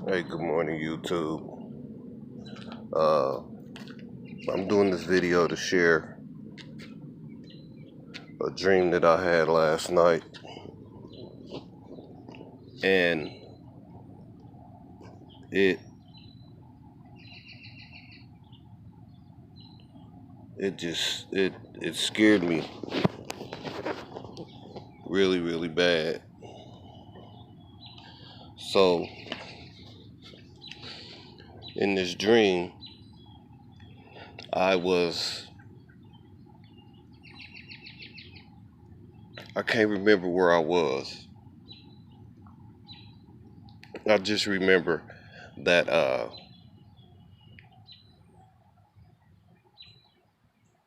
Hey, good morning, YouTube. Uh, I'm doing this video to share a dream that I had last night, and it it scared me really, really bad. So in this dream, I can't remember where I was. I just remember that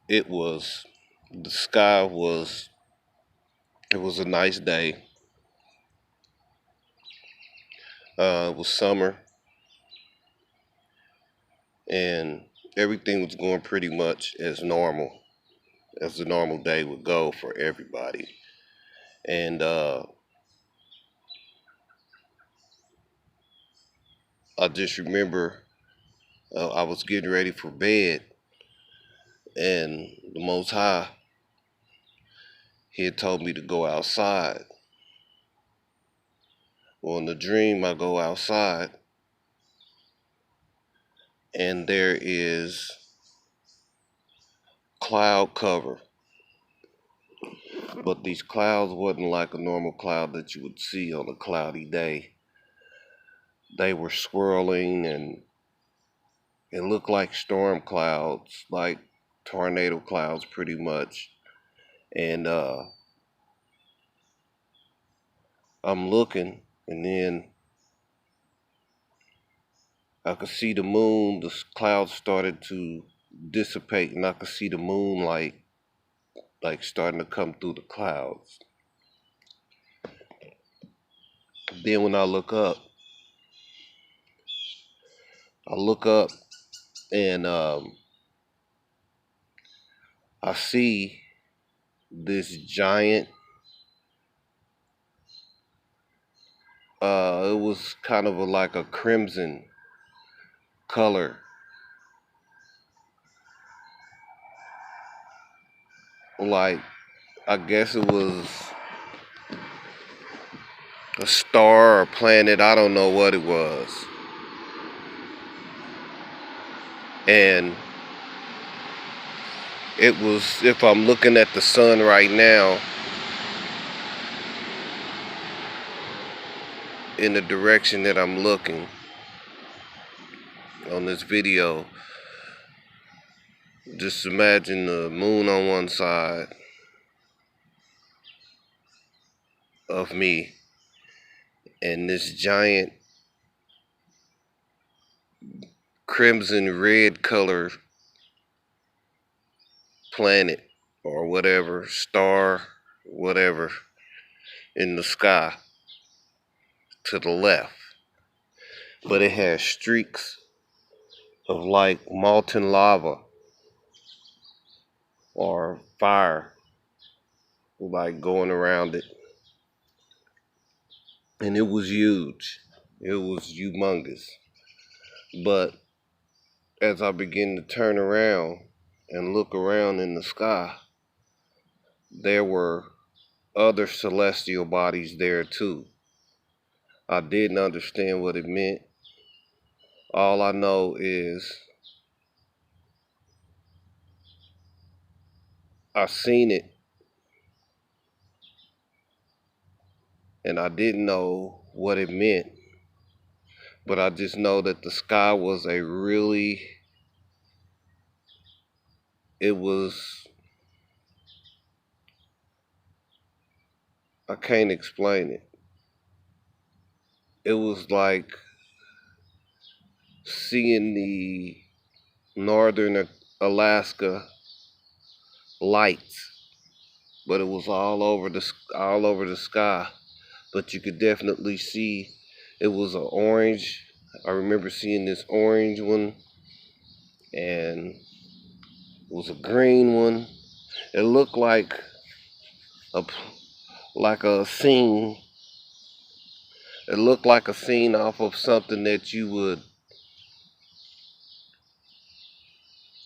it was the sky was it was a nice day. It was summer, and everything was going pretty much as normal as the normal day would go for everybody. And I just remember I was getting ready for bed, and the Most High, He had told me to go outside. Well, in the dream, I go outside, and there is cloud cover. But these clouds wasn't like a normal cloud that you would see on a cloudy day. They were swirling, and it looked like storm clouds, like tornado clouds pretty much. And I'm looking, and then I could see the moon. The clouds started to dissipate, and I could see the moonlight like starting to come through the clouds. Then when I look up, and I see this giant. It was kind of like a crimson color, like I guess it was a star or planet. I don't know what it was. And it was, if I'm looking at the sun right now, in the direction that I'm looking on this video, just imagine the moon on one side of me and this giant crimson red color planet or whatever, star, whatever, in the sky to the left. But it has streaks of like molten lava or fire like going around it. And it was huge. It was humongous. But as I began to turn around and look around in the sky, there were other celestial bodies there too. I didn't understand what it meant. All I know is I seen it, and I didn't know what it meant. But I just know that the sky was it was, I can't explain it. It was like seeing the northern Alaska lights, but it was all over the sky. But you could definitely see it was an orange. I remember seeing this orange one, and it was a green one. It looked a like a scene. It looked like a scene off of something that you would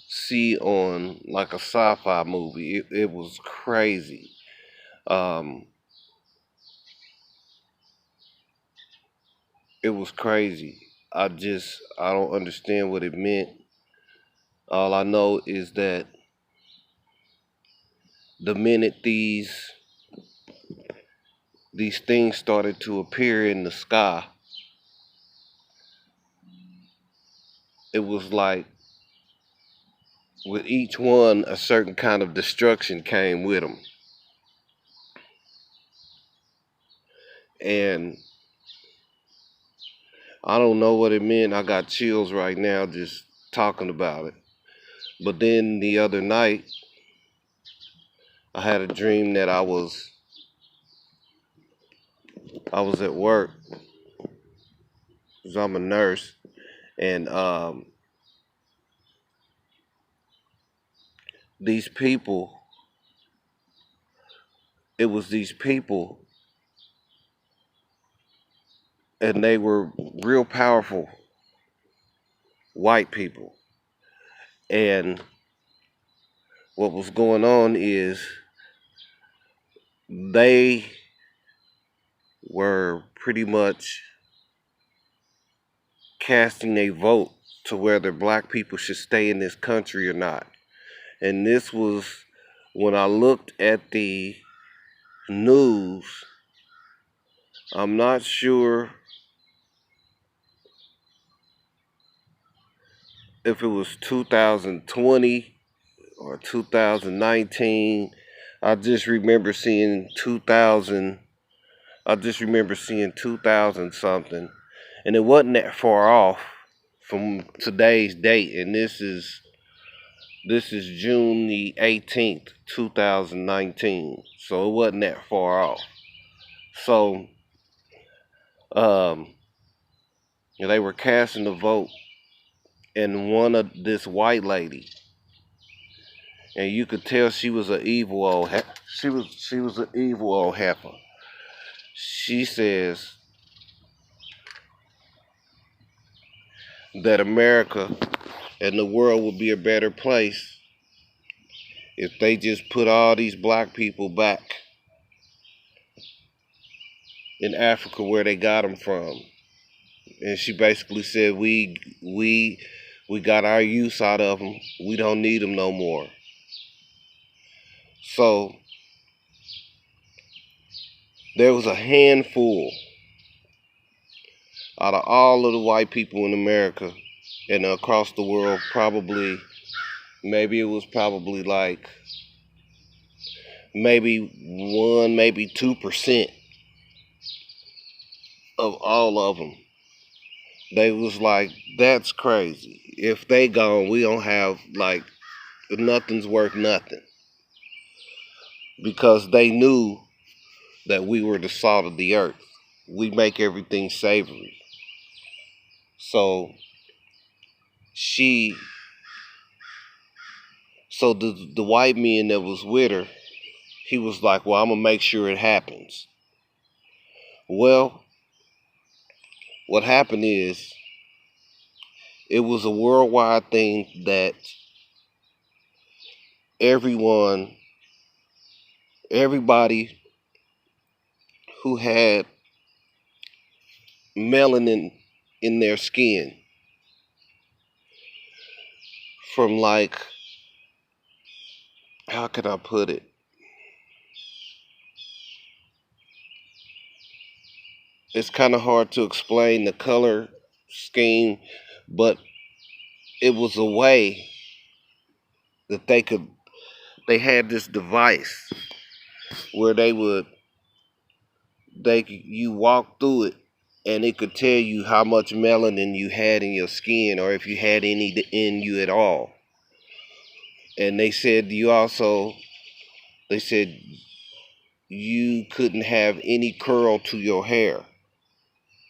see on like a sci-fi movie. It was crazy. Um, it was crazy. I don't understand what it meant. All I know is that the minute these things started to appear in the sky, it was like with each one a certain kind of destruction came with them. And I don't know what it meant. I got chills right now just talking about it. But then the other night, I had a dream that I was at work, because I'm a nurse, and these people, it was these people, and they were real powerful white people. And what was going on is they were pretty much casting a vote to whether black people should stay in this country or not. And this was when I looked at the news. I'm not sure if it was 2020 or 2019. I just remember seeing 2000. I just remember seeing 2000 something, and it wasn't that far off from today's date. And this is June the 18th, 2019. So it wasn't that far off. So um, they were casting a vote, and one of this white lady, and you could tell she was an evil old she was an evil old heifer. She says that America and the world would be a better place if they just put all these black people back in Africa where they got them from. And she basically said we got our use out of them. We don't need them no more. So there was a handful out of all of the white people in America and across the world, probably, maybe it was probably like maybe 1, maybe 2% of all of them. They was like, that's crazy. If they gone, we don't have, like, nothing's worth nothing. Because they knew that we were the salt of the earth. We make everything savory. So she, so the white man that was with her, he was like, well, I'm gonna make sure it happens. Well, what happened is it was a worldwide thing that everyone, everybody who had melanin in their skin, from like, how can I put it? It's kind of hard to explain the color scheme, but it was a way that they had this device where you walk through it and it could tell you how much melanin you had in your skin or if you had any in you at all. And they said you couldn't have any curl to your hair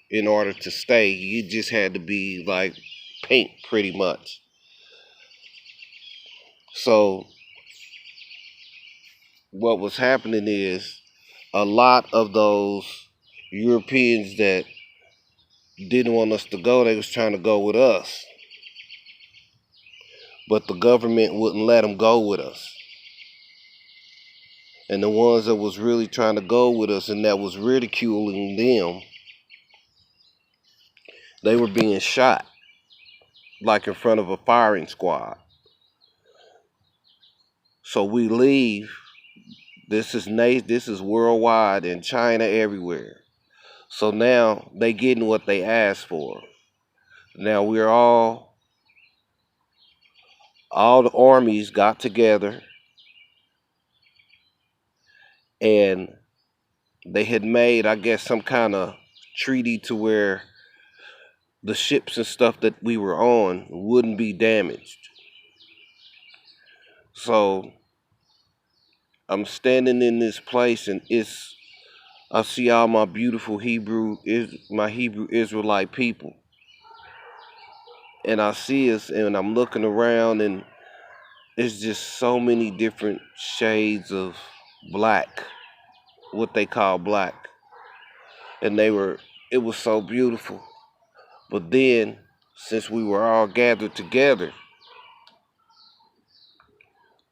in order to stay. You just had to be like pink pretty much. So what was happening is a lot of those Europeans that didn't want us to go. They was trying to go with us, but the government wouldn't let them go with us. And the ones that was really trying to go with us and that was ridiculing them, they were being shot, like in front of a firing squad. So we leave. This is worldwide, in China, everywhere. So now they getting what they asked for. Now we're all the armies got together, and they had made, I guess, some kind of treaty to where the ships and stuff that we were on wouldn't be damaged. So I'm standing in this place, and I see all my beautiful Hebrew Israelite people, and I see us, and I'm looking around, and it's just so many different shades of black, what they call black, and it was so beautiful. But then, since we were all gathered together,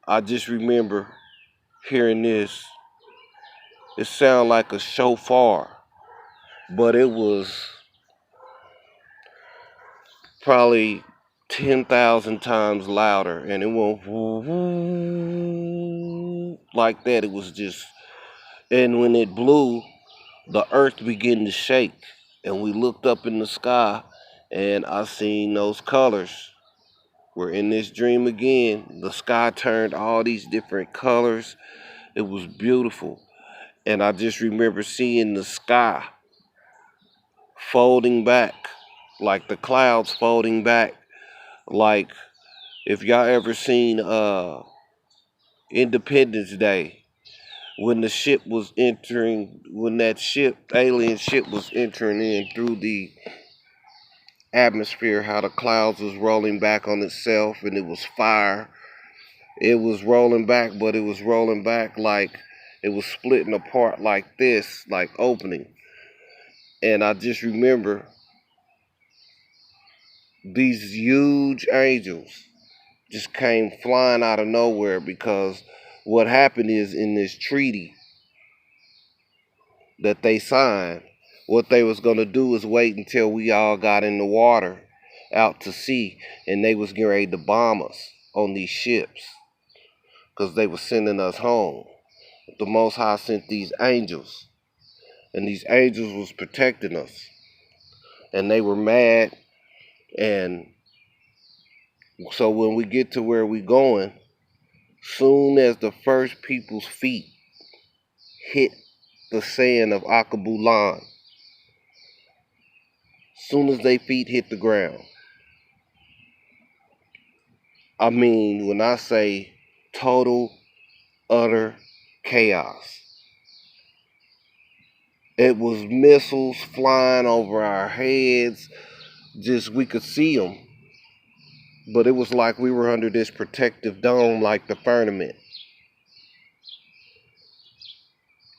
I just remember hearing this. It sounded like a shofar, but it was probably 10,000 times louder, and it went like that. It was just, and when it blew, the earth began to shake, and we looked up in the sky, and I seen those colors. We're in this dream again. The sky turned all these different colors. It was beautiful. And I just remember seeing the sky folding back, like the clouds folding back. Like if y'all ever seen Independence Day, when the ship was entering, when that alien ship was entering in through the atmosphere, how the clouds was rolling back on itself, and it was fire. It was rolling back, but it was rolling back like it was splitting apart like this, like opening. And I just remember these huge angels just came flying out of nowhere, because what happened is, in this treaty that they signed, what they was going to do was wait until we all got in the water out to sea, and they was getting ready to bomb us on these ships, because they was sending us home. The Most High sent these angels, and these angels was protecting us, and they were mad. And so when we get to where we going, soon as the first people's feet hit the sand of Akabulan, soon as they feet hit the ground, I mean, when I say total, utter chaos, it was missiles flying over our heads. Just, we could see them, but it was like we were under this protective dome, like the firmament.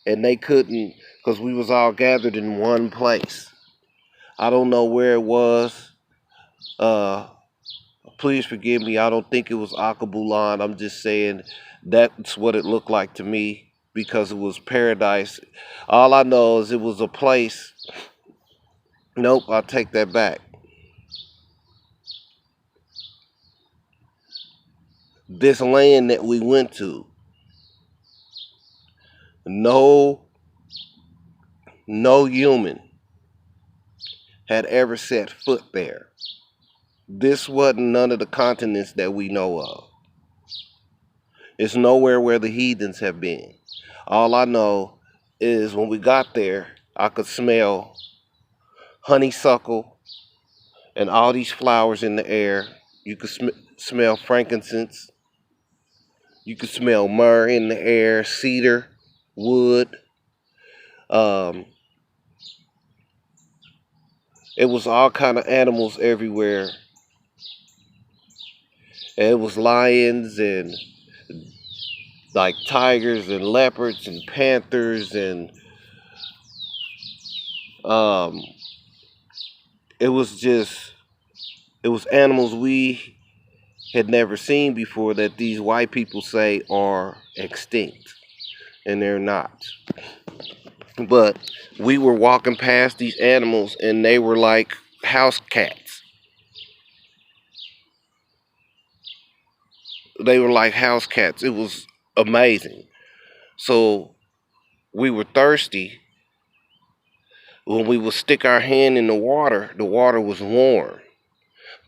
And they couldn't, because we was all gathered in one place. I don't know where it was. Please forgive me. I don't think it was Akabulan. I'm just saying that's what it looked like to me, because it was paradise. All I know is it was a place. Nope, I'll take that back. This land that we went to, no human had ever set foot there. This wasn't none of the continents that we know of. It's nowhere where the heathens have been. All I know is when we got there, I could smell honeysuckle and all these flowers in the air. You could smell frankincense. You could smell myrrh in the air, cedar, wood. Um, it was all kind of animals everywhere. And it was lions and like tigers and leopards and panthers and um, it was just, it was animals we had never seen before that these white people say are extinct, and they're not. But we were walking past these animals, and they were like house cats. They were like house cats. It was amazing. So we were thirsty. When we would stick our hand in the water was warm.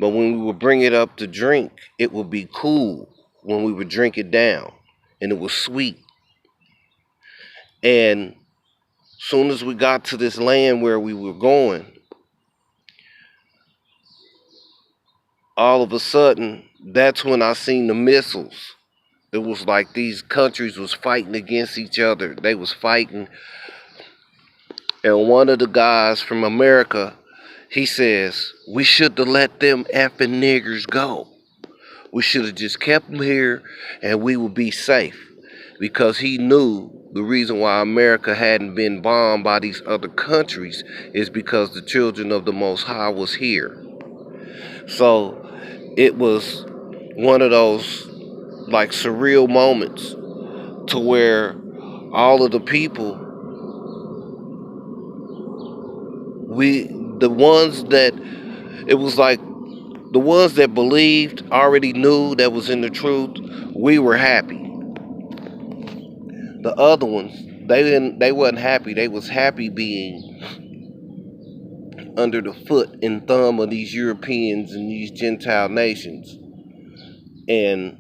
But when we would bring it up to drink, it would be cool when we would drink it down. And it was sweet. And soon as we got to this land where we were going, all of a sudden, that's when I seen the missiles. It was like these countries was fighting against each other. They was fighting. And one of the guys from America, he says, we should have let them effing niggers go. We should have just kept them here and we would be safe. Because he knew the reason why America hadn't been bombed by these other countries is because the children of the Most High was here. So it was one of those like surreal moments to where all of the people, the ones that, it was like the ones that believed, already knew that was in the truth, we were happy. The other ones, they wasn't happy. They was happy being under the foot and thumb of these Europeans and these Gentile nations. And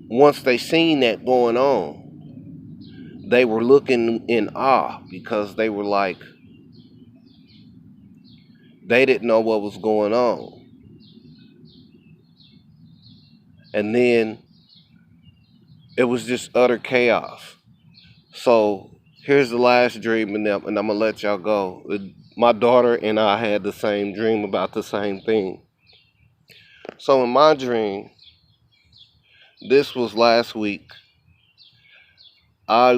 once they seen that going on, they were looking in awe because they were like, they didn't know what was going on. And then it was just utter chaos. So here's the last dream, and I'm gonna let y'all go. My daughter and I had the same dream about the same thing. So in my dream, this was last week. I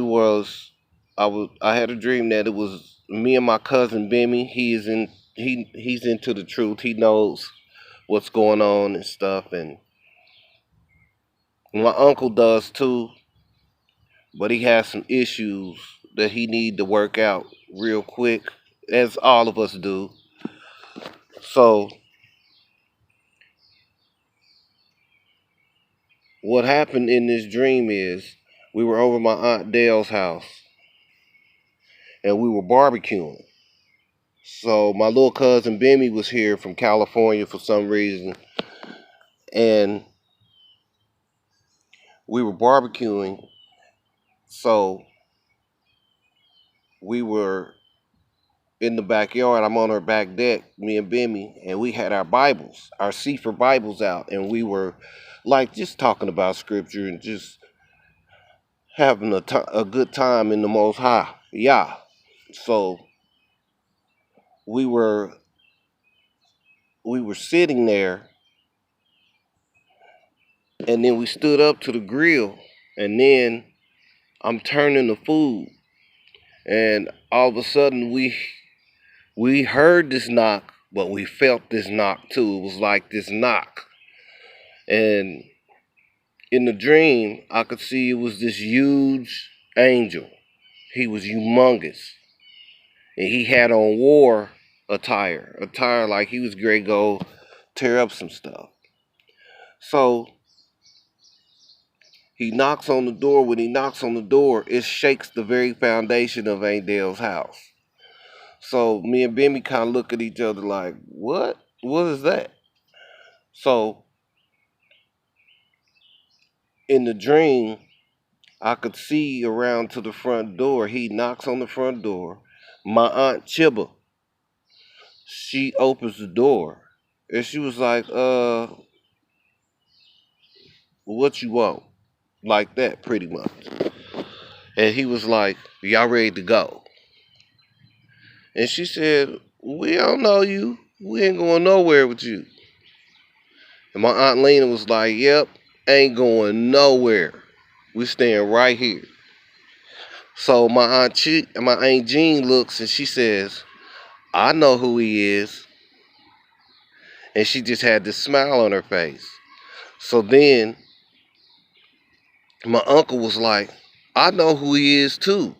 had a dream that it was me and my cousin Bimmy. He's into the truth. He knows what's going on and stuff, and my uncle does too. But he has some issues that he need to work out real quick, as all of us do. So what happened in this dream is we were over my Aunt Dale's house and we were barbecuing. So my little cousin Bimmy was here from California for some reason, and we were barbecuing. So we were in the backyard. I'm on our back deck, me and Bimmy, and we had our Bibles, our Sefer Bibles out, and we were like just talking about scripture and just having a good time in the Most High. Yeah. So we were sitting there, and then we stood up to the grill, and then I'm turning the food, and all of a sudden we heard this knock, but we felt this knock too. It was like this knock, and in the dream I could see it was this huge angel. He was humongous, and he had on war attire like he was great go tear up some stuff. So he knocks on the door. When he knocks on the door, it shakes the very foundation of Aunt Dale's house. So me and Bimmy kind of look at each other like, what? What is that? So in the dream, I could see around to the front door. He knocks on the front door. My Aunt Chiba, she opens the door. And she was like, what you want? Like that, pretty much. And he was like, y'all ready to go? And she said, we don't know you. We ain't going nowhere with you. And my Aunt Lena was like, yep, ain't going nowhere. We staying right here. So my Aunt Jean looks and she says, I know who he is. and she just had this smile on her face. So then my uncle was like, I know who he is too.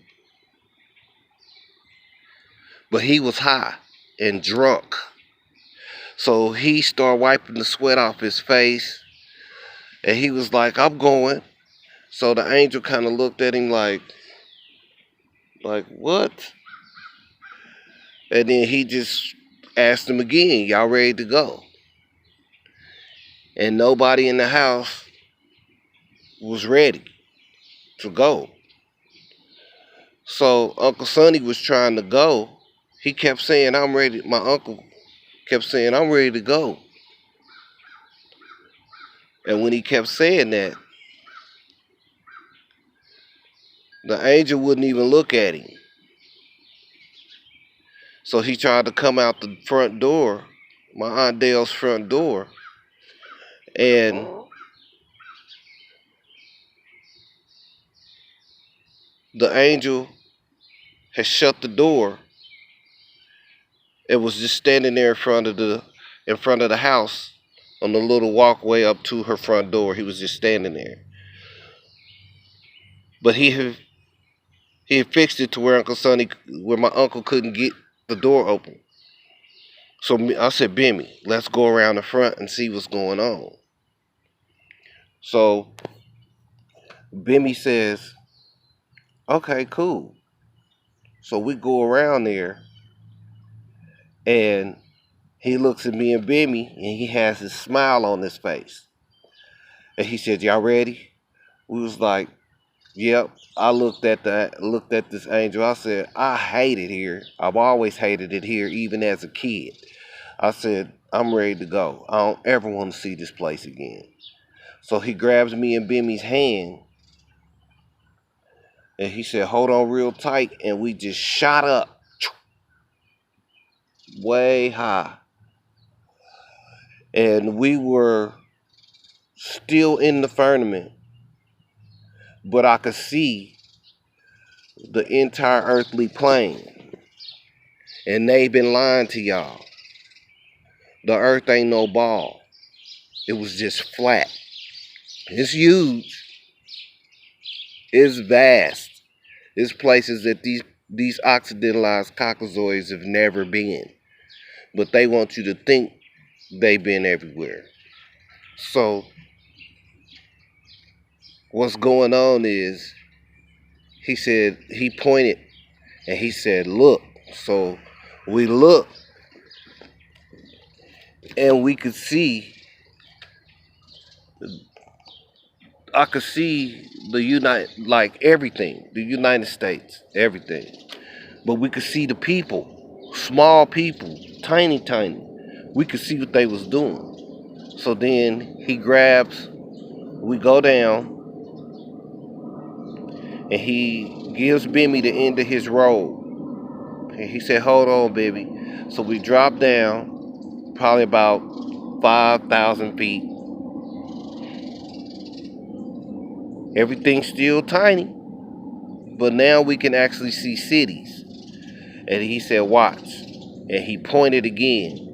But he was high and drunk. So he started wiping the sweat off his face. And he was like, I'm going. So the angel kind of looked at him like, what? And then he just asked him again, y'all ready to go? And nobody in the house was ready to go. So Uncle Sonny was trying to go. He kept saying, I'm ready. My uncle kept saying, I'm ready to go. And when he kept saying that, the angel wouldn't even look at him. So he tried to come out the front door, my Aunt Dale's front door, and the angel had shut the door and was just standing there in front of the house on the little walkway up to her front door. He was just standing there. But he had fixed it to where my uncle couldn't get the door open. So I said, Bimmy, let's go around the front and see what's going on. So Bimmy says, okay, cool. So we go around there, and he looks at me and Bimmy, and he has his smile on his face. And he said, y'all ready? We was like, yep. I looked at this angel. I said, I hate it here. I've always hated it here, even as a kid. I said, I'm ready to go. I don't ever want to see this place again. So he grabs me and Bimmy's hand, and he said, hold on real tight, and we just shot up way high. And we were still in the firmament, but I could see the entire earthly plane. And they've been lying to y'all. The earth ain't no ball. It was just flat. It's huge. It's vast. It's places that these occidentalized caucasoids have never been. But they want you to think they've been everywhere. So what's going on is, he pointed and he said, look. So we looked, and we could see, I could see the United States, everything. But we could see the people, small people, tiny. We could see what they was doing. So then we go down, and he gives Bimmy the end of his robe. And he said, hold on, baby. So we dropped down, probably about 5,000 feet. Everything's still tiny, but now we can actually see cities. And he said, watch. And he pointed again.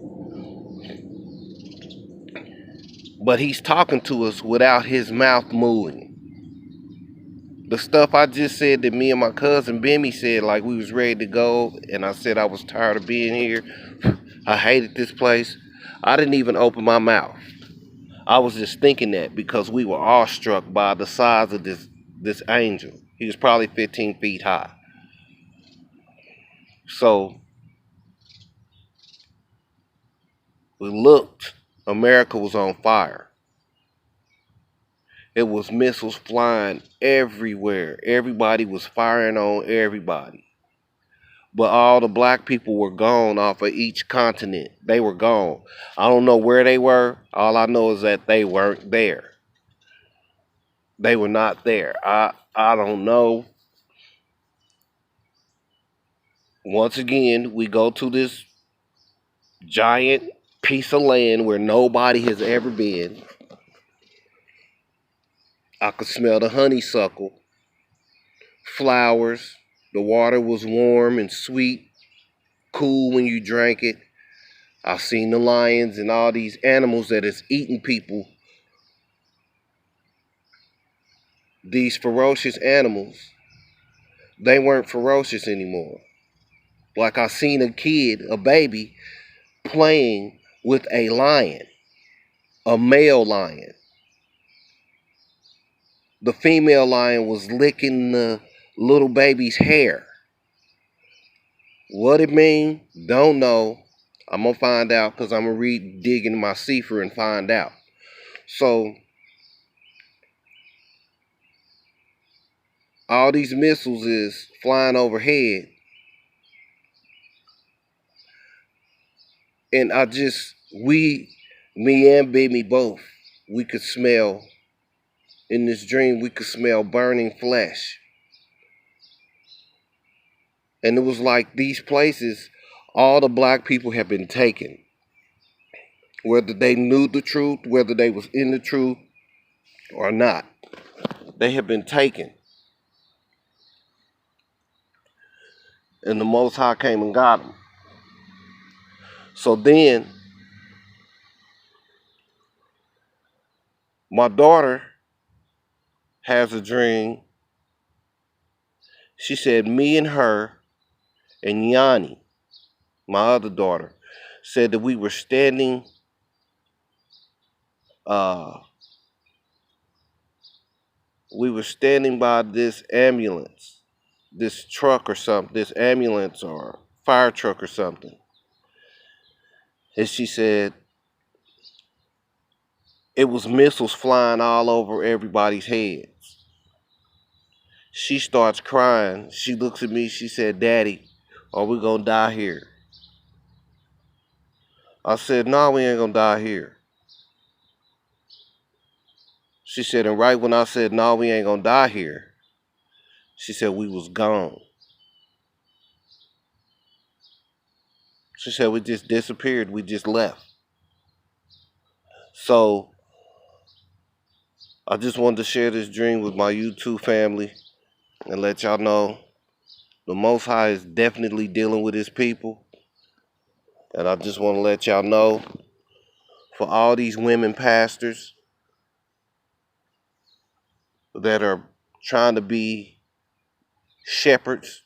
But he's talking to us without his mouth moving. The stuff I just said that me and my cousin Bimmy said, like we was ready to go, and I said I was tired of being here. I hated this place. I didn't even open my mouth. I was just thinking that because we were awestruck by the size of this angel. He was probably 15 feet high. So we looked. America was on fire. It was missiles flying everywhere. Everybody was firing on everybody. But all the black people were gone off of each continent. They were gone. I don't know where they were. All I know is that they weren't there. They were not there. I don't know. Once again, we go to this giant piece of land where nobody has ever been. I could smell the honeysuckle, flowers. The water was warm and sweet, cool when you drank it. I've seen the lions and all these animals that is eating people. These ferocious animals, they weren't ferocious anymore. Like I seen a kid, a baby, playing with a lion, a male lion. The female lion was licking the little baby's hair. What it mean? Don't know. I'm gonna find out because I'm gonna dig into my Sefer and find out. So all these missiles is flying overhead, and me and baby both, we could smell in this dream. We could smell burning flesh, and it was like these places, all the black people have been taken. Whether they knew the truth, whether they was in the truth or not, they have been taken. And the Most High came and got them. So then, my daughter has a dream. She said me and her and Yanni, my other daughter, said that we were standing uh by this ambulance, this truck or something, this ambulance or fire truck or something. And she said it was missiles flying all over everybody's heads. She starts crying. She looks at me. She said, "Daddy, are we gonna die here?" I said, "No, we ain't gonna die here." She said, and right when I said, "No, we ain't gonna die here," she said, "We was gone." She said, "We just disappeared. We just left." So I just wanted to share this dream with my YouTube family and let y'all know the Most High is definitely dealing with his people. And I just want to let y'all know, for all these women pastors that are trying to be shepherds,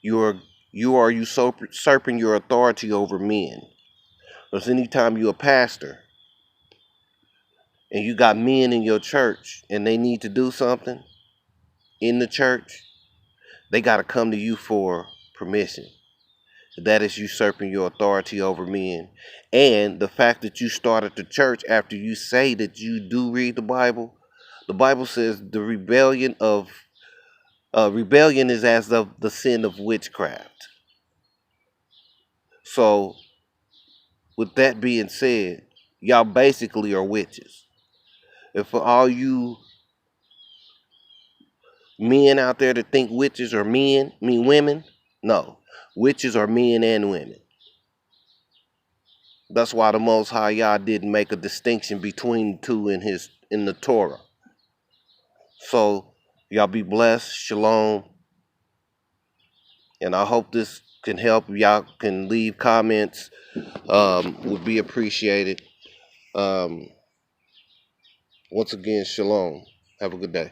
you are usurping your authority over men. Because anytime you're a pastor and you got men in your church and they need to do something in the church, they got to come to you for permission. That is usurping your authority over men. And the fact that you started the church after you say that you do read the Bible says the rebellion is as of the sin of witchcraft. So with that being said, y'all basically are witches. And for all you men out there that think witches are men, mean women, no. Witches are men and women. That's why the Most High Yah didn't make a distinction between the two in the Torah. So y'all be blessed. Shalom. And I hope this can help. Y'all can leave comments. Would be appreciated. Once again, shalom. Have a good day.